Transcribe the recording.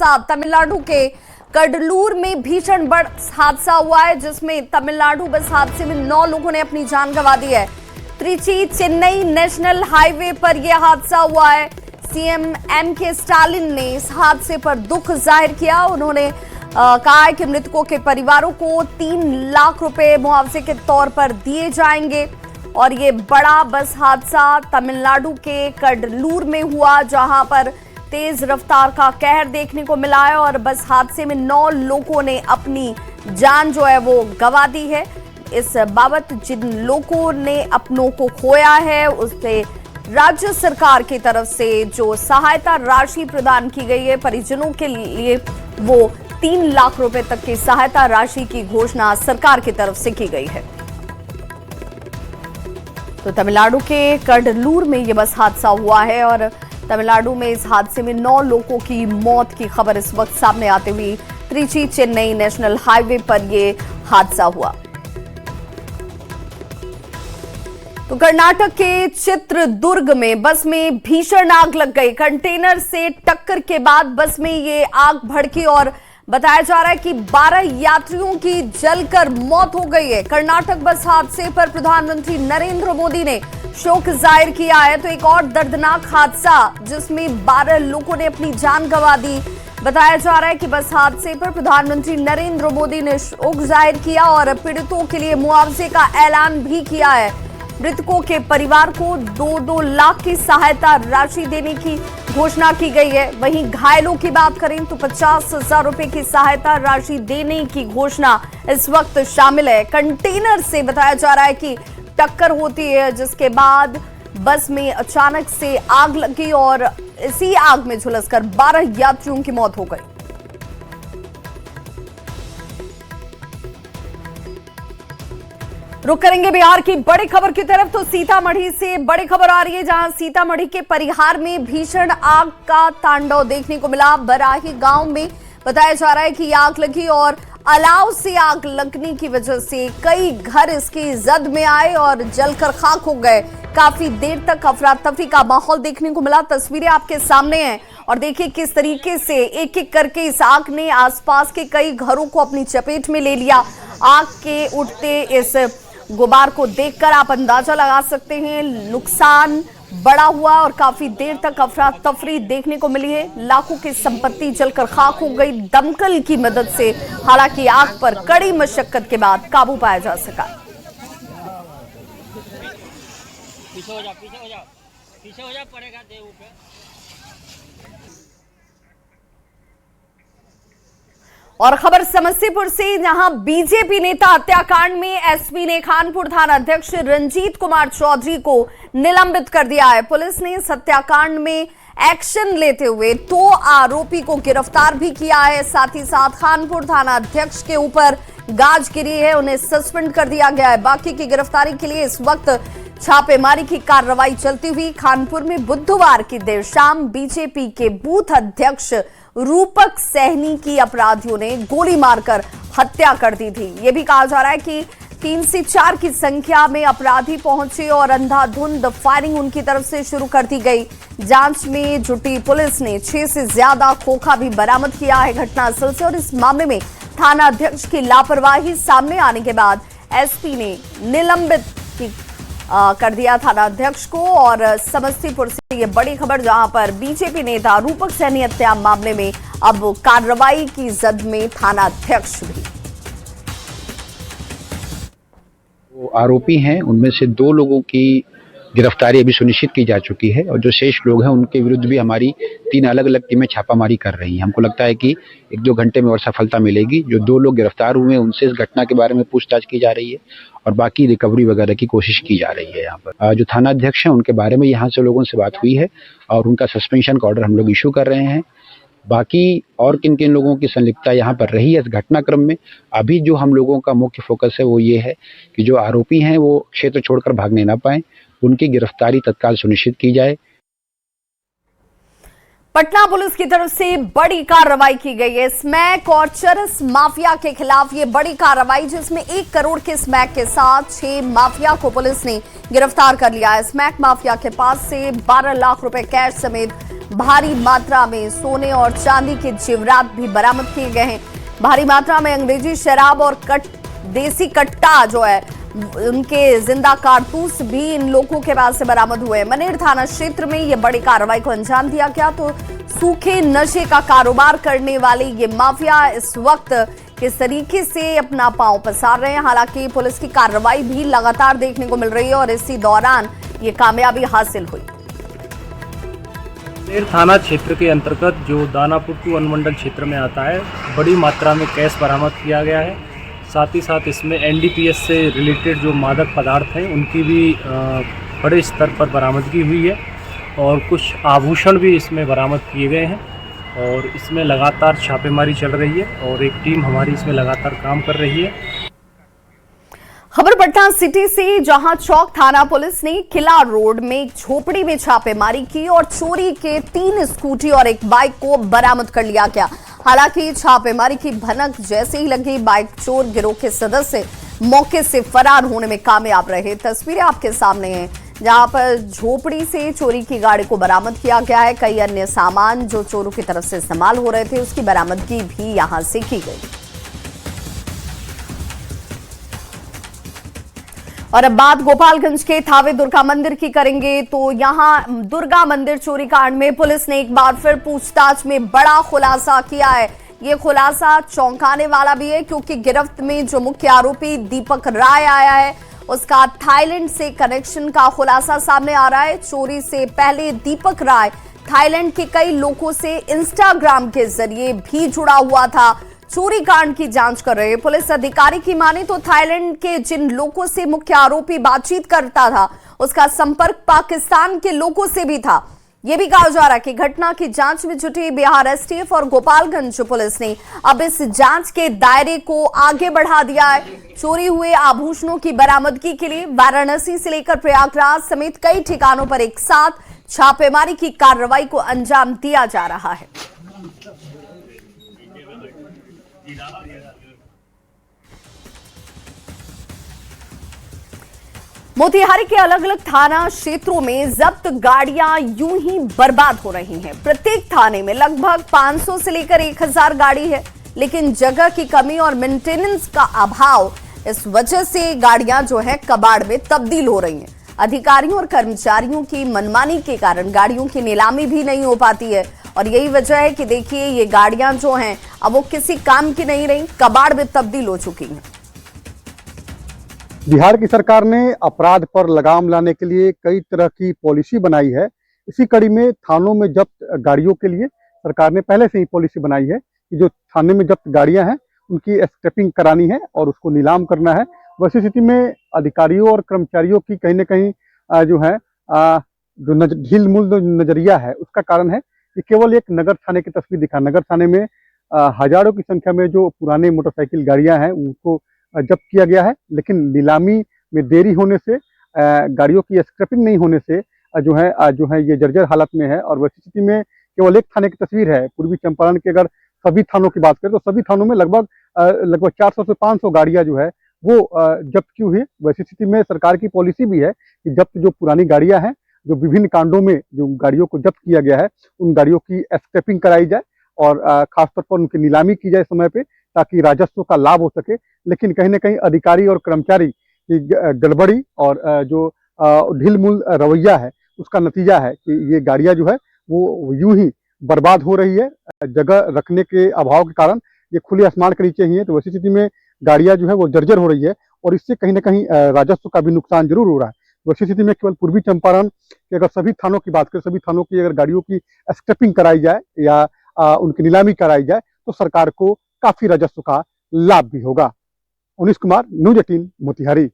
साथ तमिलनाडु के कडलूर में भीषण बस हादसा हुआ है, जिसमें तमिलनाडु बस हादसे में 9 लोगों ने अपनी जान गंवा दी है। त्रिची चेन्नई नेशनल हाईवे पर यह हादसा हुआ है। CM MK. स्टालिन ने इस हादसे पर दुख जाहिर किया। उन्होंने कहा है कि मृतकों के परिवारों को 3 लाख रुपए मुआवजे के तौर पर दिए जाएंगे। और ये बड़ा बस हादसा तमिलनाडु के कडलूर में हुआ, जहां पर तेज रफ्तार का कहर देखने को मिला है और बस हादसे में 9 लोगों ने अपनी जान जो है वो गंवा दी है। इस बाबत जिन लोगों ने अपनों को खोया है, उससे राज्य सरकार की तरफ से जो सहायता राशि प्रदान की गई है परिजनों के लिए, वो 3 लाख रुपए तक की सहायता राशि की घोषणा सरकार की तरफ से की गई है। तो तमिलनाडु के कडलूर में यह बस हादसा हुआ है और तमिलनाडु में इस हादसे में 9 लोगों की मौत की खबर इस वक्त सामने आते हुए त्रिची चेन्नई नेशनल हाईवे पर यह हादसा हुआ। तो कर्नाटक के चित्रदुर्ग में बस में भीषण आग लग गई। कंटेनर से टक्कर के बाद बस में ये आग भड़की और बताया जा रहा है कि 12 यात्रियों की जलकर मौत हो गई है। कर्नाटक बस हादसे पर प्रधानमंत्री नरेंद्र मोदी ने शोक जाहिर किया है। तो एक और दर्दनाक हादसा जिसमें 12 लोगों ने अपनी जान गंवा दी। बताया जा रहा है कि बस हादसे पर प्रधानमंत्री नरेंद्र मोदी ने शोक जाहिर किया और पीड़ितों के लिए मुआवजे का ऐलान भी किया है। मृतकों के परिवार को 2-2 लाख की सहायता राशि देने की घोषणा की गई है। वहीं घायलों की बात करें तो 50,000 रुपए की सहायता राशि देने की घोषणा इस वक्त शामिल है। कंटेनर से बताया जा रहा है कि टक्कर होती है, जिसके बाद बस में अचानक से आग लगी और इसी आग में झुलसकर 12 यात्रियों की मौत हो गई। रुक करेंगे बिहार की बड़ी खबर की तरफ। तो सीतामढ़ी से बड़ी खबर आ रही है, जहां सीतामढ़ी के परिहार में भीषण आग का तांडव देखने को मिला। बराही गांव में बताया जा रहा है कि आग लगी और अलाव से आग लगने की वजह से कई घर इसकी जद में आए और जलकर खाक हो गए। काफी देर तक अफरा तफरी का माहौल देखने को मिला। तस्वीरें आपके सामने हैं और देखिए किस तरीके से एक एक करके इस आग ने आसपास के कई घरों को अपनी चपेट में ले लिया। आग के उठते इस गुबार को देखकर आप अंदाजा लगा सकते हैं नुकसान बड़ा हुआ और काफी देर तक अफरा तफरी देखने को मिली है। लाखों की संपत्ति जलकर खाक हो गई। दमकल की मदद से हालांकि आग पर कड़ी मशक्कत के बाद काबू पाया जा सका। पीछे हो जा पड़ेगा देव पे। और खबर समस्तीपुर से, जहां बीजेपी नेता हत्याकांड में एसपी ने खानपुर थाना अध्यक्ष रंजीत कुमार चौधरी को निलंबित कर दिया है। पुलिस ने इस हत्याकांड में एक्शन लेते हुए 2 आरोपी को गिरफ्तार भी किया है। साथ ही साथ खानपुर थाना अध्यक्ष के ऊपर गाज गिरी है, उन्हें सस्पेंड कर दिया गया है। बाकी की गिरफ्तारी के लिए इस वक्त छापेमारी की कार्रवाई चलती हुई। खानपुर में बुधवार की देर शाम बीजेपी के बूथ अध्यक्ष रूपक सहनी की अपराधियों ने गोली मारकर हत्या कर दी थी। यह भी कहा जा रहा है कि 3 से 4 की संख्या में अपराधी पहुंचे और अंधाधुंध फायरिंग उनकी तरफ से शुरू कर दी गई। जांच में जुटी पुलिस ने 6 से ज्यादा खोखा भी बरामद किया है घटनास्थल से। और इस मामले में थाना अध्यक्ष की लापरवाही सामने आने के बाद एसपी ने निलंबित कर दिया थाना अध्यक्ष को। और समस्तीपुर से ये बड़ी खबर, जहां पर बीजेपी नेता रूपक सहनी हत्या मामले में अब कार्रवाई की जद में थाना अध्यक्ष भी। वो आरोपी हैं, उनमें से 2 लोगों की गिरफ्तारी अभी सुनिश्चित की जा चुकी है और जो शेष लोग हैं उनके विरुद्ध भी हमारी 3 अलग अलग टीमें छापामारी कर रही हैं। हमको लगता है कि 1-2 घंटे में और सफलता मिलेगी। जो 2 लोग गिरफ्तार हुए हैं उनसे इस घटना के बारे में पूछताछ की जा रही है और बाकी रिकवरी वगैरह की कोशिश की जा रही है। यहाँ पर जो थाना अध्यक्ष हैं उनके बारे में यहाँ से लोगों से बात हुई है और उनका सस्पेंशन का ऑर्डर हम लोग इशू कर रहे हैं। बाकी और किन किन लोगों की संलिप्तता यहाँ पर रही है इस घटनाक्रम में, अभी जो हम लोगों का मुख्य फोकस है वो ये है कि जो आरोपी हैं वो क्षेत्र छोड़कर भागने ना पाए, उनकी गिरफ्तारी तत्काल सुनिश्चित की जाए। पटना पुलिस की तरफ से बड़ी कार्रवाई की गई है स्मैक और चरस माफिया के खिलाफ। ये बड़ी कार्रवाई जिसमें 1 करोड़ के स्मैक के साथ 6 माफिया को पुलिस ने गिरफ्तार कर लिया है। स्मैक माफिया के पास से 12 लाख रुपए कैश समेत भारी मात्रा में सोने और चांदी के जेवरात भी बरामद किए गए हैं। भारी मात्रा में अंग्रेजी शराब और देसी कट्टा जो है उनके जिंदा कारतूस भी इन लोगों के पास से बरामद हुए। मनेर थाना क्षेत्र में ये बड़ी कार्रवाई को अंजाम दिया गया। तो सूखे नशे का कारोबार करने वाले ये माफिया इस वक्त किस तरीके से अपना पांव पसार रहे हैं। हालांकि पुलिस की कार्रवाई भी लगातार देखने को मिल रही है और इसी दौरान ये कामयाबी हासिल हुई। मनेर थाना क्षेत्र के अंतर्गत जो दानापुर टू अनुमंडल क्षेत्र में आता है, बड़ी मात्रा में कैश बरामद किया गया है। साथ ही साथ इसमें एनडीपीएस से रिलेटेड जो मादक पदार्थ हैं उनकी भी बड़े स्तर पर बरामदगी हुई है और कुछ आभूषण भी इसमें बरामद किए गए हैं और इसमें लगातार छापेमारी चल रही है और एक टीम हमारी इसमें लगातार काम कर रही है। खबर पटना सिटी से, जहां चौक थाना पुलिस ने किला रोड में एक झोपड़ी में छापेमारी की और चोरी के 3 स्कूटी और एक बाइक को बरामद कर लिया गया। हालांकि छापेमारी की भनक जैसे ही लगी, बाइक चोर गिरोह के सदस्य मौके से फरार होने में कामयाब रहे। तस्वीरें आपके सामने हैं, जहां पर झोपड़ी से चोरी की गाड़ी को बरामद किया गया है। कई अन्य सामान जो चोरों की तरफ से इस्तेमाल हो रहे थे उसकी बरामदगी भी यहां से की गई। और अब बात गोपालगंज के थावे दुर्गा मंदिर की करेंगे। तो यहां दुर्गा मंदिर चोरी कांड में पुलिस ने एक बार फिर पूछताछ में बड़ा खुलासा किया है। ये खुलासा चौंकाने वाला भी है, क्योंकि गिरफ्त में जो मुख्य आरोपी दीपक राय आया है उसका थाईलैंड से कनेक्शन का खुलासा सामने आ रहा है। चोरी से पहले दीपक राय थाईलैंड के कई लोगों से इंस्टाग्राम के जरिए भी जुड़ा हुआ था। चोरी कांड की जांच कर रहे पुलिस अधिकारी की माने तो थाईलैंड के जिन लोगों से मुख्य आरोपी बातचीत करता था उसका संपर्क पाकिस्तान के लोगों से भी था। यह भी कहा जा रहा है कि घटना की जांच में जुटी बिहार एसटीएफ और गोपालगंज पुलिस ने अब इस जांच के दायरे को आगे बढ़ा दिया है। चोरी हुए आभूषणों की बरामदगी के लिए वाराणसी से लेकर प्रयागराज समेत कई ठिकानों पर एक साथ छापेमारी की कार्रवाई को अंजाम दिया जा रहा है। मोतिहारी के अलग अलग थाना क्षेत्रों में जब्त गाड़ियां यूं ही बर्बाद हो रही हैं। प्रत्येक थाने में लगभग 500 से लेकर 1000 गाड़ी है, लेकिन जगह की कमी और मेंटेनेंस का अभाव, इस वजह से गाड़ियां जो है कबाड़ में तब्दील हो रही हैं। अधिकारियों और कर्मचारियों की मनमानी के कारण गाड़ियों की नीलामी भी नहीं हो पाती है और यही वजह है कि देखिए ये गाड़ियां जो हैं अब वो किसी काम की नहीं रही, कबाड़ में तब्दील हो चुकी हैं। बिहार की सरकार ने अपराध पर लगाम लाने के लिए कई तरह की पॉलिसी बनाई है। इसी कड़ी में थानों में जब्त गाड़ियों के लिए सरकार ने पहले से ही पॉलिसी बनाई है कि जो थाने में जब्त गाड़ियां हैं उनकी स्क्रैपिंग करानी है और उसको नीलाम करना है। वैसी स्थिति में अधिकारियों और कर्मचारियों की कहीं न कहीं जो है जो ढील मूल नजरिया है उसका कारण है कि केवल एक नगर थाने की तस्वीर दिखा। नगर थाने में हजारों की संख्या में जो पुराने मोटरसाइकिल गाड़ियां हैं उनको जब्त किया गया है, लेकिन नीलामी में देरी होने से, गाड़ियों की स्क्रैपिंग नहीं होने से जो है ये जर्जर हालत में है। और वैसी स्थिति में केवल एक थाने की तस्वीर है। पूर्वी चंपारण के अगर सभी थानों की बात करें तो सभी थानों में लगभग 400 से 500 गाड़ियां जो है वो जब्त की हुई है। वैसी स्थिति में सरकार की पॉलिसी भी है कि जब्त जो पुरानी गाड़ियां हैं, जो विभिन्न कांडों में जो गाड़ियों को जब्त किया गया है, उन गाड़ियों की स्क्रैपिंग कराई जाए और खासतौर पर उनकी नीलामी की जाए समय पे, ताकि राजस्व का लाभ हो सके। लेकिन कहीं न कहीं अधिकारी और कर्मचारी की गड़बड़ी और जो ढील मूल रवैया है उसका नतीजा है कि ये गाड़ियां जो है वो यूं ही बर्बाद हो रही है। जगह रखने के अभाव के कारण ये खुले आसमान के नीचे ही है। तो वैसी स्थिति में गाड़ियां जो है वो जर्जर हो रही है और इससे कहीं न कहीं राजस्व का भी नुकसान जरूर हो रहा है। वैसी स्थिति में केवल पूर्वी चंपारण के अगर सभी थानों की बात करें, सभी थानों की अगर गाड़ियों की स्क्रैपिंग कराई जाए या उनकी नीलामी कराई जाए तो सरकार को काफी राजस्व का लाभ भी होगा। उनीश कुमार, न्यूज़ 18, मोतिहारी।